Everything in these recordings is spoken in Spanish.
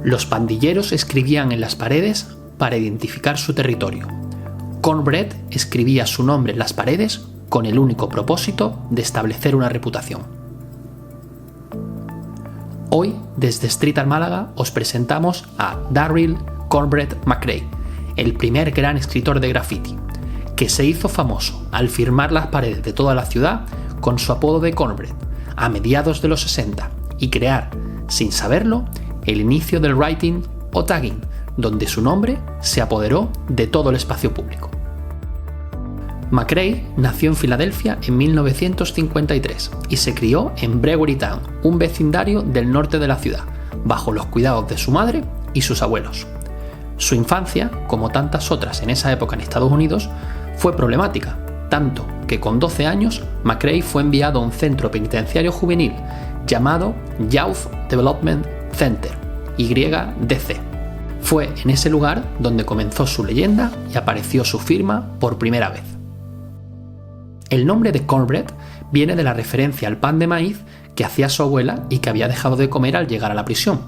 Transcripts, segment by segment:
Los pandilleros escribían en las paredes para identificar su territorio. Cornbread escribía su nombre en las paredes con el único propósito de establecer una reputación. Hoy, desde Street Art Málaga, os presentamos a Darryl Cornbread McRae, el primer gran escritor de graffiti, que se hizo famoso al firmar las paredes de toda la ciudad con su apodo de Cornbread a mediados de los 60 y crear, sin saberlo, el inicio del writing o tagging, donde su nombre se apoderó de todo el espacio público. McRae nació en Filadelfia en 1953 y se crió en Brewery Town, un vecindario del norte de la ciudad, bajo los cuidados de su madre y sus abuelos. Su infancia, como tantas otras en esa época en Estados Unidos, fue problemática, tanto que con 12 años McRae fue enviado a un centro penitenciario juvenil llamado Youth Development Center, YDC. Fue en ese lugar donde comenzó su leyenda y apareció su firma por primera vez. El nombre de Cornbread viene de la referencia al pan de maíz que hacía su abuela y que había dejado de comer al llegar a la prisión.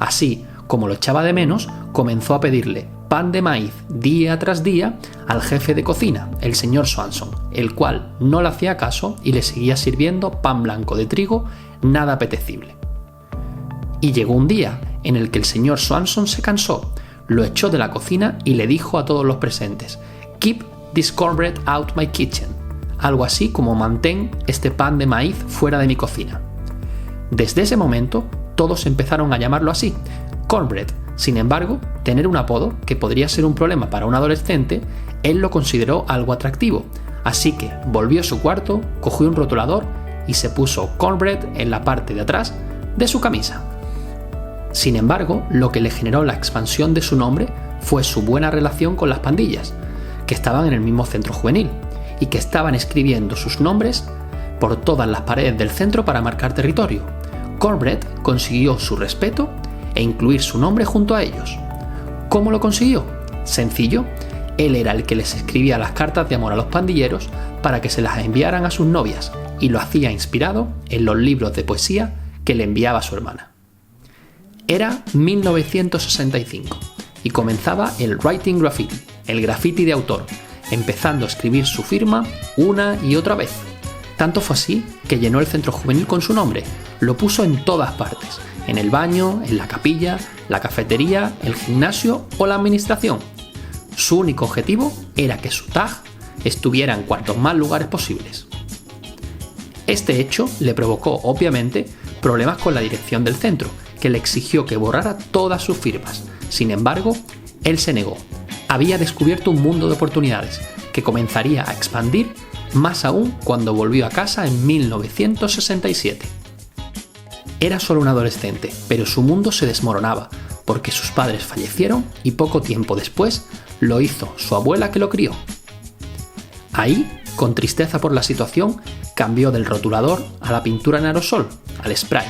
Así, como lo echaba de menos, comenzó a pedirle pan de maíz día tras día al jefe de cocina, el señor Swanson, el cual no le hacía caso y le seguía sirviendo pan blanco de trigo nada apetecible. Y llegó un día en el que el señor Swanson se cansó, lo echó de la cocina y le dijo a todos los presentes: "Keep this cornbread out my kitchen", algo así como "mantén este pan de maíz fuera de mi cocina". Desde ese momento, todos empezaron a llamarlo así, Cornbread. Sin embargo, tener un apodo, que podría ser un problema para un adolescente, él lo consideró algo atractivo, así que volvió a su cuarto, cogió un rotulador y se puso Cornbread en la parte de atrás de su camisa. Sin embargo, lo que le generó la expansión de su nombre fue su buena relación con las pandillas, que estaban en el mismo centro juvenil, y que estaban escribiendo sus nombres por todas las paredes del centro para marcar territorio. Cornbread consiguió su respeto e incluir su nombre junto a ellos. ¿Cómo lo consiguió? Sencillo, él era el que les escribía las cartas de amor a los pandilleros para que se las enviaran a sus novias, y lo hacía inspirado en los libros de poesía que le enviaba a su hermana. Era 1965 y comenzaba el writing graffiti, el graffiti de autor, empezando a escribir su firma una y otra vez. Tanto fue así que llenó el centro juvenil con su nombre, lo puso en todas partes, en el baño, en la capilla, la cafetería, el gimnasio o la administración. Su único objetivo era que su tag estuviera en cuantos más lugares posibles. Este hecho le provocó, obviamente, problemas con la dirección del centro, que le exigió que borrara todas sus firmas. Sin embargo, él se negó. Había descubierto un mundo de oportunidades que comenzaría a expandir más aún cuando volvió a casa en 1967. Era solo un adolescente, pero su mundo se desmoronaba porque sus padres fallecieron y poco tiempo después lo hizo su abuela que lo crió. Ahí, con tristeza por la situación, cambió del rotulador a la pintura en aerosol, al spray.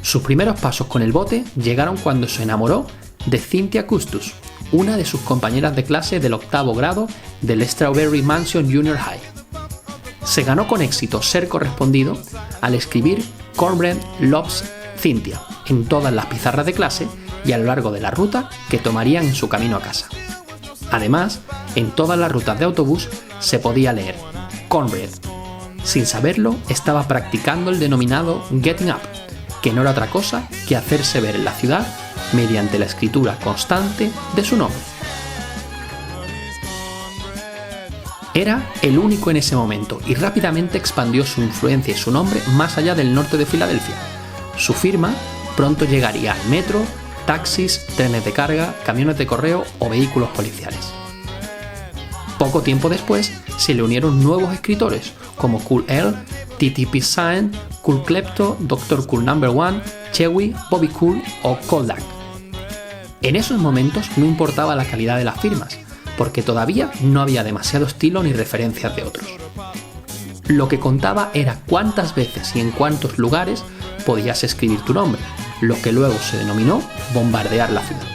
Sus primeros pasos con el bote llegaron cuando se enamoró de Cynthia Custus, una de sus compañeras de clase del 8º grado del Strawberry Mansion Junior High. Se ganó con éxito ser correspondido al escribir Cornbread Loves Cynthia en todas las pizarras de clase y a lo largo de la ruta que tomarían en su camino a casa. Además, en todas las rutas de autobús se podía leer Cornbread. Sin saberlo, estaba practicando el denominado Getting Up, que no era otra cosa que hacerse ver en la ciudad mediante la escritura constante de su nombre. Era el único en ese momento y rápidamente expandió su influencia y su nombre más allá del norte de Filadelfia. Su firma pronto llegaría al metro, taxis, trenes de carga, camiones de correo o vehículos policiales. Poco tiempo después se le unieron nuevos escritores como Cool L, TTP Sign, Cool Klepto, Dr. Cool No. 1, Chewy, Bobby Cool o Kodak. En esos momentos no importaba la calidad de las firmas, porque todavía no había demasiado estilo ni referencias de otros. Lo que contaba era cuántas veces y en cuántos lugares podías escribir tu nombre, lo que luego se denominó bombardear la ciudad.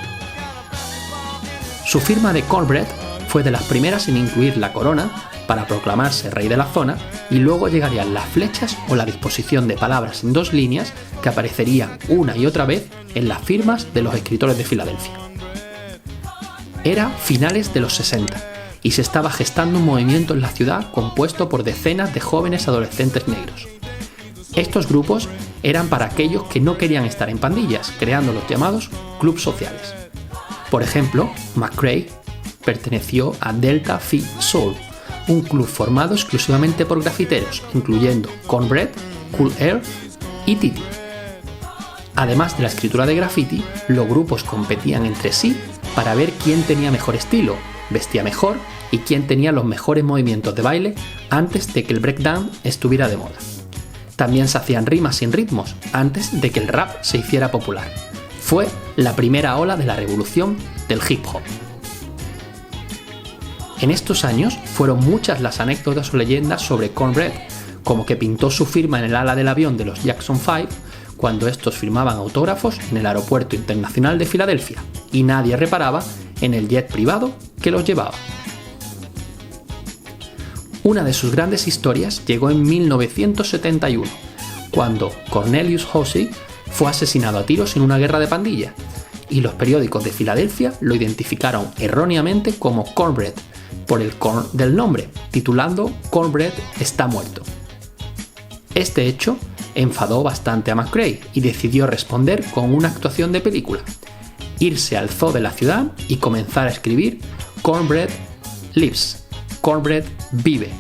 Su firma de Cornbread fue de las primeras en incluir la corona para proclamarse rey de la zona, y luego llegarían las flechas o la disposición de palabras en 2 líneas que aparecerían una y otra vez en las firmas de los escritores de Filadelfia. Era finales de los 60 y se estaba gestando un movimiento en la ciudad compuesto por decenas de jóvenes adolescentes negros. Estos grupos eran para aquellos que no querían estar en pandillas, creando los llamados clubs sociales. Por ejemplo, McCrae perteneció a Delta Phi Soul, un club formado exclusivamente por grafiteros, incluyendo Cornbread, Cool Air y Titi. Además de la escritura de graffiti, los grupos competían entre sí para ver quién tenía mejor estilo, vestía mejor y quién tenía los mejores movimientos de baile antes de que el breakdown estuviera de moda. También se hacían rimas sin ritmos antes de que el rap se hiciera popular. Fue la primera ola de la revolución del hip hop. En estos años fueron muchas las anécdotas o leyendas sobre Cornbread, como que pintó su firma en el ala del avión de los Jackson 5 cuando estos firmaban autógrafos en el Aeropuerto Internacional de Filadelfia y nadie reparaba en el jet privado que los llevaba. Una de sus grandes historias llegó en 1971, cuando Cornelius Hussey fue asesinado a tiros en una guerra de pandilla, y los periódicos de Filadelfia lo identificaron erróneamente como Cornbread, por el corn del nombre, titulando Cornbread está muerto. Este hecho enfadó bastante a McCrae y decidió responder con una actuación de película, irse al zoo de la ciudad y comenzar a escribir Cornbread Lives, Cornbread vive,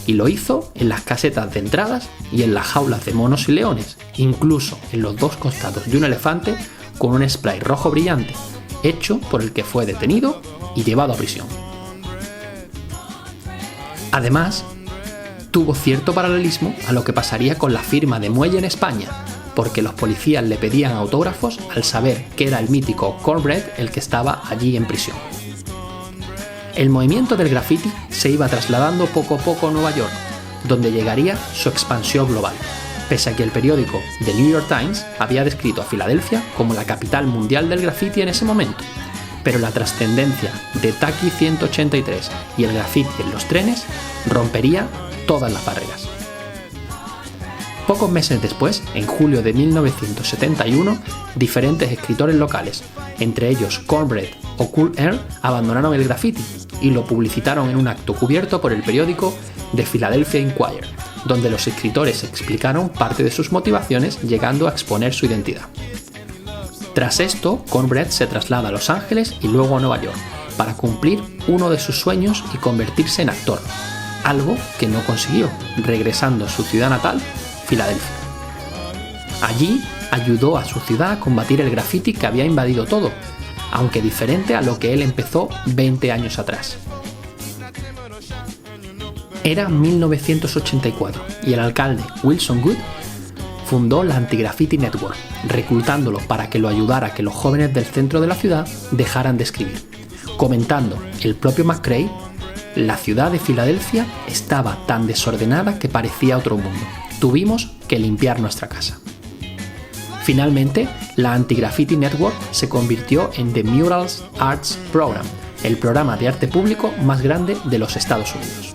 y lo hizo en las casetas de entradas y en las jaulas de monos y leones, incluso en los dos costados de un elefante con un spray rojo brillante, hecho por el que fue detenido y llevado a prisión. Además, tuvo cierto paralelismo a lo que pasaría con la firma de Muelle en España, porque los policías le pedían autógrafos al saber que era el mítico Cornbread el que estaba allí en prisión. El movimiento del graffiti se iba trasladando poco a poco a Nueva York, donde llegaría su expansión global, pese a que el periódico The New York Times había descrito a Filadelfia como la capital mundial del graffiti en ese momento, pero la trascendencia de Taki 183 y el graffiti en los trenes rompería todas las barreras. Pocos meses después, en julio de 1971, diferentes escritores locales, entre ellos Cornbread o Cool Air, abandonaron el graffiti y lo publicitaron en un acto cubierto por el periódico The Philadelphia Inquirer, donde los escritores explicaron parte de sus motivaciones, llegando a exponer su identidad. Tras esto, Cornbread se traslada a Los Ángeles y luego a Nueva York, para cumplir uno de sus sueños y convertirse en actor, algo que no consiguió, regresando a su ciudad natal, Filadelfia. Allí ayudó a su ciudad a combatir el graffiti que había invadido todo, aunque diferente a lo que él empezó 20 años atrás. Era 1984 y el alcalde Wilson Goode fundó la Anti-Graffiti Network, reclutándolo para que lo ayudara a que los jóvenes del centro de la ciudad dejaran de escribir. Comentando el propio McCrae, la ciudad de Filadelfia estaba tan desordenada que parecía otro mundo. Tuvimos que limpiar nuestra casa. Finalmente, la Anti-Graffiti Network se convirtió en The Murals Arts Program, el programa de arte público más grande de los Estados Unidos.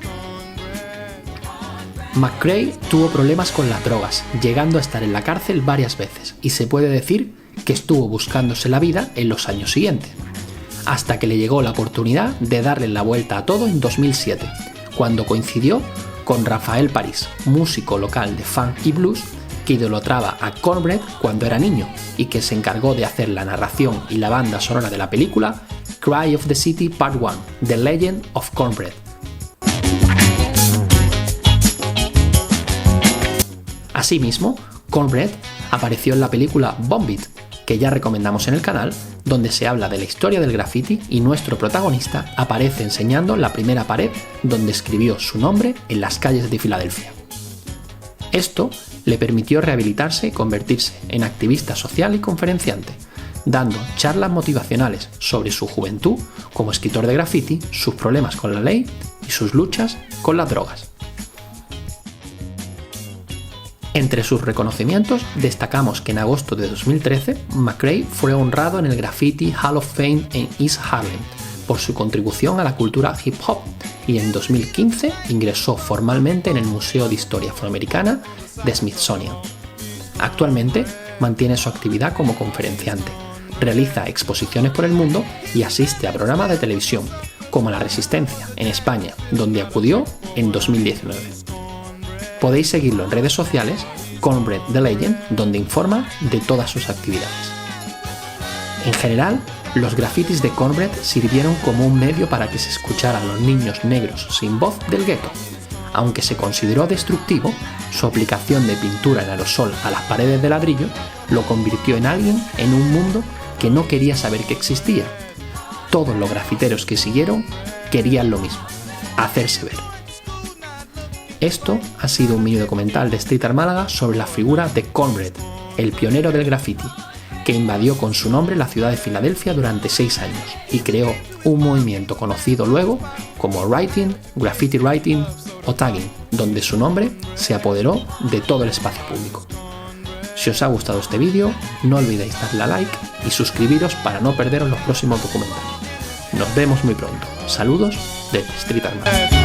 McCrae tuvo problemas con las drogas, llegando a estar en la cárcel varias veces, y se puede decir que estuvo buscándose la vida en los años siguientes, hasta que le llegó la oportunidad de darle la vuelta a todo en 2007, cuando coincidió con Rafael París, músico local de funk y blues que idolatraba a Cornbread cuando era niño y que se encargó de hacer la narración y la banda sonora de la película Cry of the City Part 1, The Legend of Cornbread. Asimismo, Cornbread apareció en la película Bomb It, que ya recomendamos en el canal, donde se habla de la historia del graffiti y nuestro protagonista aparece enseñando la primera pared donde escribió su nombre en las calles de Filadelfia. Esto le permitió rehabilitarse y convertirse en activista social y conferenciante, dando charlas motivacionales sobre su juventud como escritor de graffiti, sus problemas con la ley y sus luchas con las drogas. Entre sus reconocimientos destacamos que en agosto de 2013 McCrae fue honrado en el Graffiti Hall of Fame en East Harlem por su contribución a la cultura hip hop y en 2015 ingresó formalmente en el Museo de Historia Afroamericana de Smithsonian. Actualmente, mantiene su actividad como conferenciante, realiza exposiciones por el mundo y asiste a programas de televisión, como La Resistencia, en España, donde acudió en 2019. Podéis seguirlo en redes sociales, Cornbread The Legend, donde informa de todas sus actividades. En general, los grafitis de Cornbread sirvieron como un medio para que se escuchara a los niños negros sin voz del gueto. Aunque se consideró destructivo, su aplicación de pintura en aerosol a las paredes de ladrillo lo convirtió en alguien en un mundo que no quería saber que existía. Todos los grafiteros que siguieron querían lo mismo, hacerse ver. Esto ha sido un mini documental de Street Art Málaga sobre la figura de Cornbread, el pionero del graffiti, que invadió con su nombre la ciudad de Filadelfia durante 6 años y creó un movimiento conocido luego como writing, graffiti writing o tagging, donde su nombre se apoderó de todo el espacio público. Si os ha gustado este vídeo, no olvidéis darle a like y suscribiros para no perderos los próximos documentales. Nos vemos muy pronto. Saludos de Street Art Málaga.